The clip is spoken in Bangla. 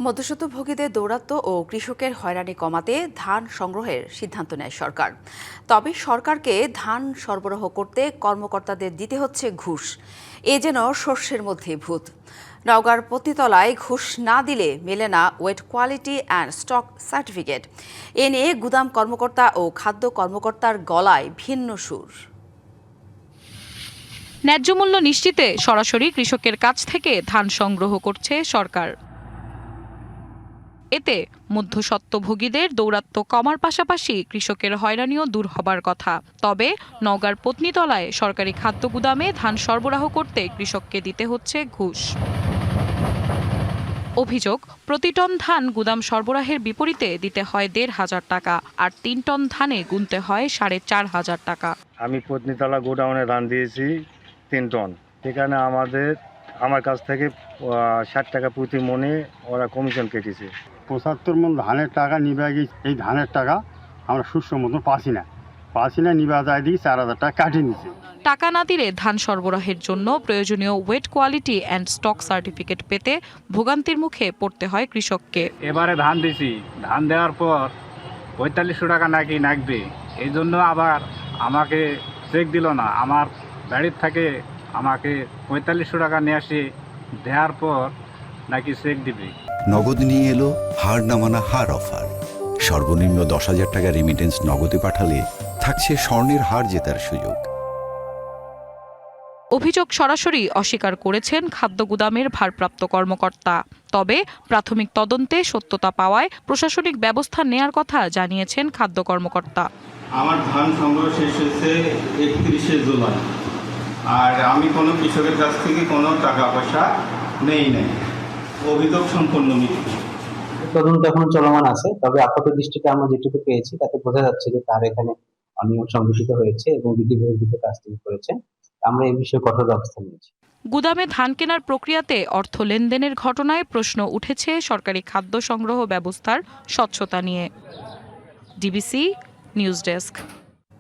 মধ্যস্বত্বভোগীদের দৌরাত্ম্য ও কৃষকের হয়রানি কমাতে ধান সংগ্রহের সিদ্ধান্ত নেয় সরকার। তবে সরকারকে ধান সরবরাহ করতে কর্মকর্তাদের দিতে হচ্ছে ঘুষ। এ যেন শস্যের মধ্যে ভূত। নওগাঁর পত্নীতলায় ঘুষ না দিলে মেলে না weight quality and stock certificate. এ নিয়ে গুদাম কর্মকর্তা ও খাদ্য কর্মকর্তার গলায় ভিন্ন সুর। ন্যায্য মূল্য নিশ্চিতে সরাসরি কৃষকের কাছ থেকে ধান সংগ্রহ করছে সরকার। এতে মধ্যস্বত্বভোগীদের দৌরাত্ম্য কমার পাশাপাশি কৃষকের হয়রানিও দূর হবার কথা। তবে নওগাঁর পত্নীতলায় সরকারি খাদ্য গুদামে ধান সরবরাহ করতে কৃষককে দিতে হচ্ছে ঘুষ। অভিযোগ, প্রতি টন ধান গুদাম সরবরাহের বিপরীতে দিতে হয় ১৫০০ টাকা, আর ৩ টন ধানে গুনতে হয় ৪৫০০ টাকা। আমি পত্নীতলা গোডাউনে ধান দিয়েছি ৩ টন। সেখানে আমার কাছ থেকে ৬০ টাকা প্রতি মনে ওরা কমিশন কেটেছে। ৭৫ মন ধানের টাকা নিবে গেছে। এই ধানের টাকা আমরা সুস্থ মতন পাচ্ছি না নিবা যায় দিয়ে ৪০০০ টাকা কাটিয়ে নিচ্ছে। টাকা না দিলে ধান সরবরাহের জন্য প্রয়োজনীয় weight quality and stock certificate পেতে ভোগান্তির মুখে পড়তে হয় কৃষককে। এবারে ধান দিছি, ধান দেওয়ার পর ৪৫০০ টাকা নাকি লাগবে। এই জন্য আবার আমাকে চেক দিল না। আমার বাড়ির থেকে আমাকে ৪৫০০ টাকা নিয়ে আসে দেওয়ার পর নাকি চেক দিবে। নগদ নিয়ে এলো হার না মানা হার অফার। সর্বনিম্ন ১০,০০০ টাকা রেমিটেন্স নগদে পাঠালে থাকছে স্বর্ণের হার জেতার সুযোগ। অভিযোগ সরাসরি অস্বীকার করেছেন খাদ্য গুদামের ভারপ্রাপ্ত কর্মকর্তা। তবে প্রাথমিক তদন্তে সত্যতা পাওয়ায় প্রশাসনিক ব্যবস্থা নেয়ার কথা জানিয়েছেন খাদ্য কর্মকর্তা। আমার ধান সংগ্রহ শেষ হয়েছে ৩১শে জুলাই, আর আমি কোনো কৃষকের কাছ থেকে কোনো টাকা পয়সা নেই নাই। অভিযোগ সম্পূর্ণ মিথ্যা। তদন্ত এখন চলমান আছে, তবে আপাত দৃষ্টিতে আমরা যেটুকু পেয়েছি তাতে বোঝা যাচ্ছে যে তার এখানে অনিয়ম সংঘটিত হয়েছে এবং বিধি বহির্ভূত কাজ তিনি করেছেন। আমরা এই বিষয়ে কঠোর ব্যবস্থা নিয়েছি। গুদামে ধান কেনার প্রক্রিয়াতে অর্থ লেনদেনের ঘটনায় প্রশ্ন উঠেছে সরকারি খাদ্য সংগ্রহ ব্যবস্থার স্বচ্ছতা নিয়ে। DBC news desk.